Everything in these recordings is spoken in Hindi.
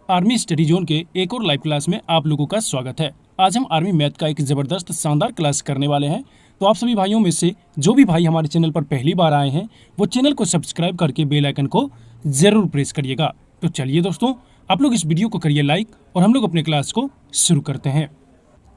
आर्मी स्टडी जोन के एक और लाइव क्लास में आप लोगों का स्वागत है। आज हम आर्मी मैथ का एक ज़बरदस्त शानदार क्लास करने वाले हैं। तो आप सभी भाइयों में से जो भी भाई हमारे चैनल पर पहली बार आए हैं वो चैनल को सब्सक्राइब करके बेल आइकन को ज़रूर प्रेस करिएगा। तो चलिए दोस्तों, आप लोग इस वीडियो को करिए लाइक और हम लोग अपने क्लास को शुरू करते हैं।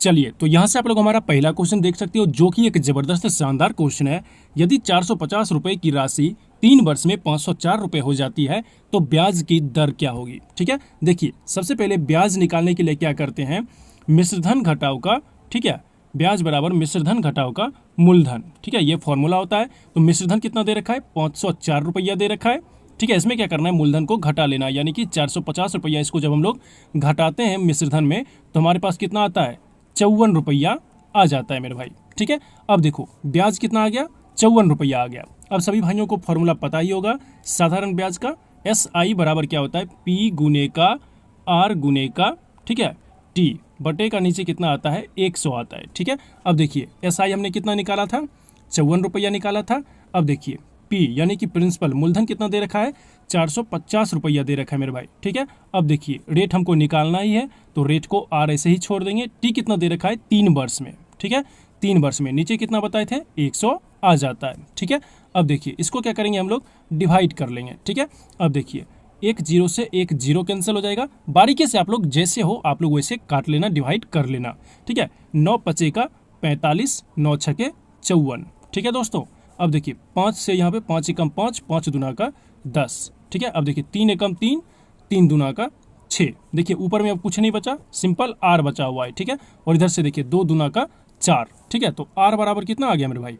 चलिए, तो यहाँ से आप लोग हमारा पहला क्वेश्चन देख सकते हो, जो कि एक जबरदस्त शानदार क्वेश्चन है। यदि 450 रुपए की राशि 3 वर्ष में 504 रुपए हो जाती है तो ब्याज की दर क्या होगी। ठीक है, देखिए सबसे पहले ब्याज निकालने के लिए क्या करते हैं, मिश्रधन घटाव का, ठीक है, ब्याज बराबर मिश्रधन घटाव का मूलधन। ठीक है, ये फॉर्मूला होता है। तो मिश्रधन कितना दे रखा है, 504 रुपया दे रखा है। ठीक है, इसमें क्या करना है, मूलधन को घटा लेना, यानी कि 450 रुपया। इसको जब हम लोग घटाते हैं मिश्रधन में तो हमारे पास कितना आता है, 54 रुपया आ जाता है मेरे भाई। ठीक है, अब देखो ब्याज कितना आ गया, 54 रुपया आ गया। अब सभी भाइयों को फॉर्मूला पता ही होगा साधारण ब्याज का, SI बराबर क्या होता है, P गुने का R गुने का, ठीक है, T बटे का नीचे कितना आता है, 100 आता है। ठीक है, अब देखिए SI हमने कितना निकाला था, 54 रुपया निकाला था। अब देखिए P यानी कि प्रिंसिपल मूलधन कितना दे रखा है, 450 रुपया दे रखा है मेरे भाई। ठीक है, अब देखिए रेट हमको निकालना ही है तो रेट को R ऐसे ही छोड़ देंगे। T कितना दे रखा है, 3 वर्ष में। ठीक है, 3 वर्ष में नीचे कितना बताए थे, 100 आ जाता है। ठीक है, अब देखिए इसको क्या करेंगे हम लोग, डिवाइड कर लेंगे। ठीक है, अब देखिए एक जीरो से एक जीरो कैंसिल हो जाएगा। बारीकी से आप लोग जैसे हो आप लोग वैसे काट लेना, डिवाइड कर लेना। ठीक है, 9 पचे का 45, 9 छके 54। ठीक है दोस्तों, अब देखिए 5 से यहाँ पे 5 एकम 5, 5 दूना का 10। ठीक है, अब देखिए 3 एकम 3, 3 दूना का 6। देखिए ऊपर में अब कुछ नहीं बचा, सिंपल R बचा हुआ है। ठीक है, और इधर से देखिए 2 दूना का 4। ठीक है, तो R बराबर कितना आ गया मेरे भाई,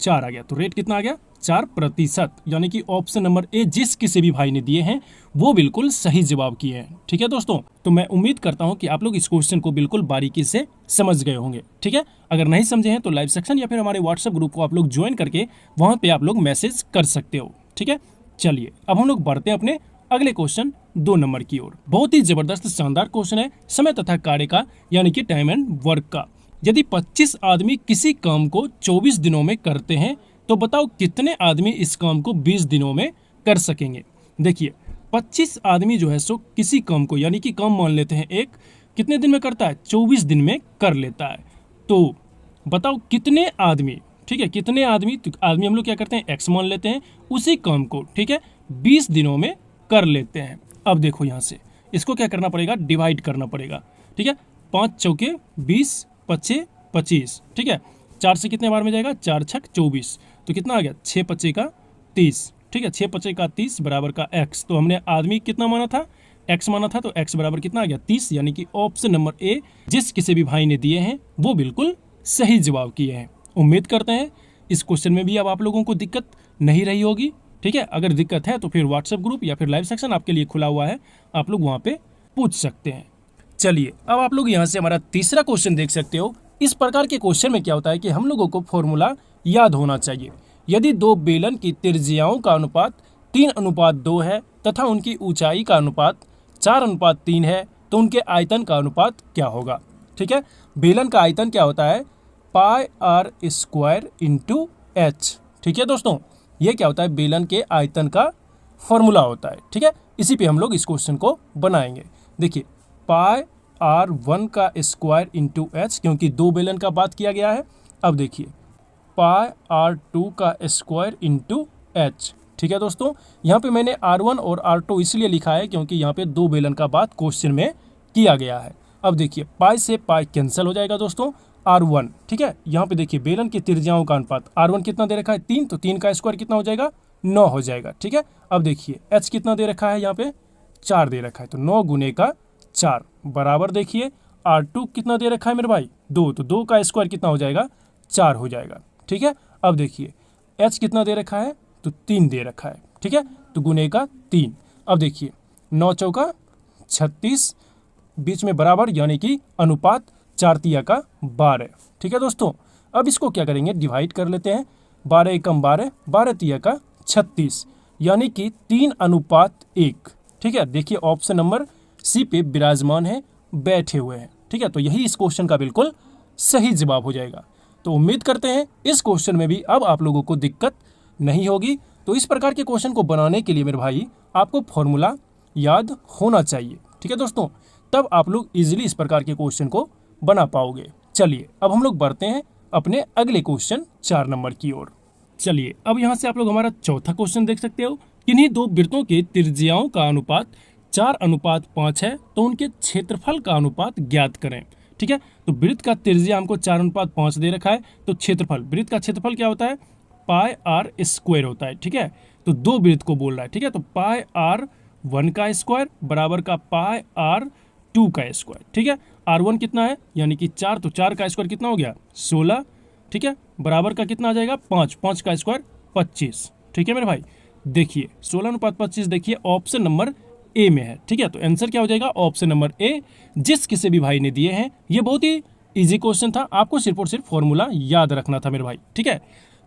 4 आ गया। तो रेट कितना आ गया, 4%। यानी कि ऑप्शन नंबर ए जिस किसी भी भाई ने दिए हैं वो बिल्कुल सही जवाब किए हैं। ठीक है दोस्तों, तो मैं उम्मीद करता हूं कि आप लोग इस क्वेश्चन को बिल्कुल बारीकी से समझ गए होंगे। ठीक है, अगर नहीं समझे हैं तो लाइव सेक्शन या फिर हमारे व्हाट्सएप ग्रुप को आप लोग ज्वाइन करके वहां पे आप लोग मैसेज कर सकते हो। ठीक है, चलिए अब हम लोग बढ़ते हैं अपने अगले क्वेश्चन 2 नंबर की ओर। बहुत ही जबरदस्त शानदार क्वेश्चन है, समय तथा कार्य का, यानी कि टाइम एंड वर्क का। यदि 25 आदमी किसी काम को 24 दिनों में करते हैं तो बताओ कितने आदमी इस काम को 20 दिनों में कर सकेंगे। देखिए 25 आदमी जो है सो किसी काम को, यानी कि काम मान लेते हैं एक, कितने दिन में करता है, 24 दिन में कर लेता है। तो बताओ कितने आदमी, ठीक है, कितने आदमी, तो आदमी हम लोग क्या करते हैं, एक्स मान लेते हैं, उसी काम को, ठीक है, 20 दिनों में कर लेते हैं। अब देखो यहाँ से इसको क्या करना पड़ेगा, डिवाइड करना पड़ेगा। ठीक है, 5 चौके 20, 5 25। ठीक है, 4 से कितने बार में जाएगा, 4 छक 24। तो कितना आ गया, 6 पचे का 30। ठीक है, 6 पचे का 30 बराबर का x। तो हमने आदमी कितना माना था, x माना था, तो x बराबर कितना आ गया, 30। यानी कि ऑप्शन नंबर ए जिस किसी भी भाई ने दिए हैं वो बिल्कुल सही जवाब किए हैं। उम्मीद करते हैं इस क्वेश्चन में भी अब आप लोगों को दिक्कत नहीं रही होगी। ठीक है, अगर दिक्कत है तो फिर व्हाट्सएप ग्रुप या फिर लाइव सेक्शन आपके लिए खुला हुआ है, आप लोग वहाँ पे पूछ सकते हैं। चलिए अब आप लोग यहाँ से हमारा तीसरा क्वेश्चन देख सकते हो। इस प्रकार के क्वेश्चन में क्या होता है कि हम लोगों को फॉर्मूला याद होना चाहिए। यदि 2 बेलन की त्रिज्याओं का अनुपात 3:2 है तथा उनकी ऊंचाई का अनुपात 4:3 है तो उनके आयतन का अनुपात क्या होगा। ठीक है, बेलन का आयतन क्या होता है, πr² इंटू h। ठीक है दोस्तों, ये क्या होता है, बेलन के आयतन का फॉर्मूला होता है। ठीक है, इसी पे हम लोग इस क्वेश्चन को बनाएंगे। देखिए πr1 का स्क्वायर इंटू h, क्योंकि 2 बेलन का बात किया गया है। अब देखिए πr2 का स्क्वायर इंटू h। ठीक है दोस्तों, यहाँ पे मैंने r1 और r2 इसलिए लिखा है क्योंकि यहाँ पे 2 बेलन का बात क्वेश्चन में किया गया है। अब देखिए पाई से पाई कैंसिल हो जाएगा दोस्तों, r1। ठीक है, यहाँ पे देखिए बेलन की त्रिज्याओं का अनुपात, r1 कितना दे रखा है, 3, तो 3 का स्क्वायर कितना हो जाएगा, 9 हो जाएगा। ठीक है, अब देखिए h कितना दे रखा है, यहाँ पे 4 दे रखा है, तो 9 गुने का 4 बराबर देखिए r2 कितना दे रखा है मेरे भाई, 2, तो 2 का स्क्वायर कितना हो जाएगा, 4 हो जाएगा। ठीक है, अब देखिए h कितना दे रखा है, तो 3 दे रखा है। ठीक है, तो गुने का 3। अब देखिए 9 चौका 36, बीच में बराबर, यानी कि अनुपात 4 तिया का 12। ठीक है दोस्तों, अब इसको क्या करेंगे, डिवाइड कर लेते हैं। 12 एकम 12, 12 तिया का 36, यानी कि 3:1। ठीक है, देखिए ऑप्शन नंबर सी पे विराजमान है, बैठे हुए हैं। ठीक है, तो यही इस क्वेश्चन का बिल्कुल सही जवाब हो जाएगा। तो उम्मीद करते हैं इस क्वेश्चन में भी अब आप लोगों को दिक्कत नहीं होगी। तो इस प्रकार के क्वेश्चन को बनाने के लिए मेरे भाई आपको फॉर्मूला याद होना चाहिए। ठीक है दोस्तों, तब आप लोग इजीली इस प्रकार के क्वेश्चन को बना पाओगे। चलिए अब हम लोग बढ़ते हैं अपने अगले क्वेश्चन 4 नंबर की ओर। चलिए अब यहाँ से आप लोग हमारा चौथा क्वेश्चन देख सकते हो। किन्हीं दो वृत्तों के त्रिज्याओं का अनुपात 4:5 है, तो उनके क्षेत्रफल का अनुपात ज्ञात करें। ठीक है, तो वृत्त का त्रिज्या हमको 4:5 दे रखा है, तो क्षेत्रफल, वृत्त का क्षेत्रफल क्या होता है, पाई आर स्क्वायर होता है। ठीक है, तो दो वृत्त को बोल रहा है। ठीक है, तो पाई आर 1 का स्क्वायर बराबर का पाई आर 2 का स्क्वायर। ठीक है, R1 कितना है, यानी कि 4, तो 4 का स्क्वायर कितना हो गया 16। ठीक है, बराबर का कितना आ जाएगा 5, 5 का स्क्वायर 25। ठीक है मेरे भाई, देखिए 16:25 देखिए ऑप्शन नंबर ए में है। ठीक है, तो आंसर क्या हो जाएगा ऑप्शन नंबर ए, जिस किसी भी भाई ने दिए हैं। ये बहुत ही इजी क्वेश्चन था, आपको सिर्फ और सिर्फ फॉर्मूला याद रखना था मेरे भाई। ठीक है,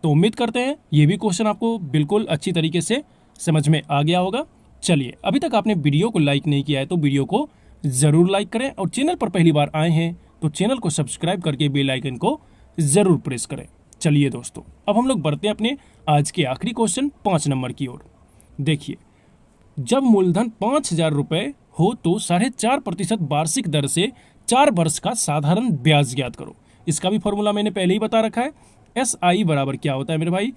तो उम्मीद करते हैं ये भी क्वेश्चन आपको बिल्कुल अच्छी तरीके से समझ में आ गया होगा। चलिए, अभी तक आपने वीडियो को लाइक नहीं किया है तो वीडियो को ज़रूर लाइक करें, और चैनल पर पहली बार आए हैं तो चैनल को सब्सक्राइब करके बेल आइकन को ज़रूर प्रेस करें। चलिए दोस्तों, अब हम लोग बढ़ते हैं अपने आज के आखिरी क्वेश्चन 5 नंबर की ओर। देखिए, जब मूलधन 5,000 रुपये हो तो 4.5% वार्षिक दर से 4 वर्ष का साधारण ब्याज ज्ञात करो। इसका भी फॉर्मूला मैंने पहले ही बता रखा है। SI बराबर क्या होता है मेरे भाई,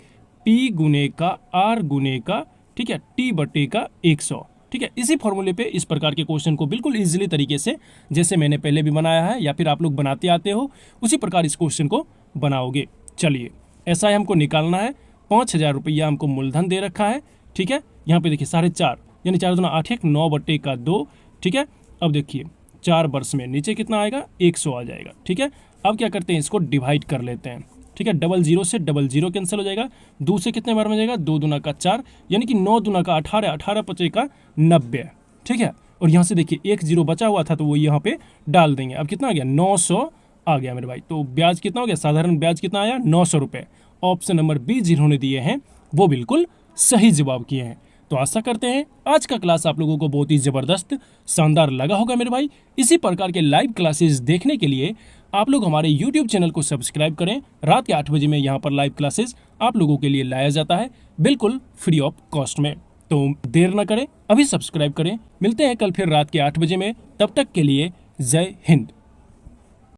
P गुने का R गुने का, ठीक है, T बटे का 100। ठीक है, इसी फॉर्मूले पे इस प्रकार के क्वेश्चन को बिल्कुल इजीली तरीके से, जैसे मैंने पहले भी बनाया है या फिर आप लोग बनाते आते हो, उसी प्रकार इस क्वेश्चन को बनाओगे। चलिए, SI हमको निकालना है, 5,000 रुपया हमको मूलधन दे रखा है। ठीक है, यहाँ पे देखिए 4.5 यानी 4 दूना 8, 9 बटे का 2। ठीक है, अब देखिए 4 वर्ष में नीचे कितना आएगा 100 आ जाएगा। ठीक है, अब क्या करते हैं, इसको डिवाइड कर लेते हैं। ठीक है, 00 से 00 कैंसिल हो जाएगा, 2 से कितने बार में जाएगा 2 दूना का 4, यानी कि 9 दूना का 18, 18 पचे का 90। ठीक है, और यहाँ से देखिए 1 0 बचा हुआ था तो वो यहाँ पे डाल देंगे। अब कितना आ गया 900 आ गया मेरे भाई। तो ब्याज कितना हो गया, साधारण ब्याज कितना आया 900 रुपये। ऑप्शन नंबर बी जिन्होंने दिए हैं वो बिल्कुल सही जवाब किए हैं। तो आशा करते हैं आज का क्लास आप लोगों को बहुत ही ज़बरदस्त शानदार लगा होगा मेरे भाई। इसी प्रकार के लाइव क्लासेस देखने के लिए आप लोग हमारे YouTube चैनल को सब्सक्राइब करें। रात के 8 बजे में यहाँ पर लाइव क्लासेस आप लोगों के लिए लाया जाता है, बिल्कुल फ्री ऑफ कॉस्ट में। तो देर ना करें, अभी सब्सक्राइब करें। मिलते हैं कल फिर रात के 8 बजे में, तब तक के लिए जय हिंद।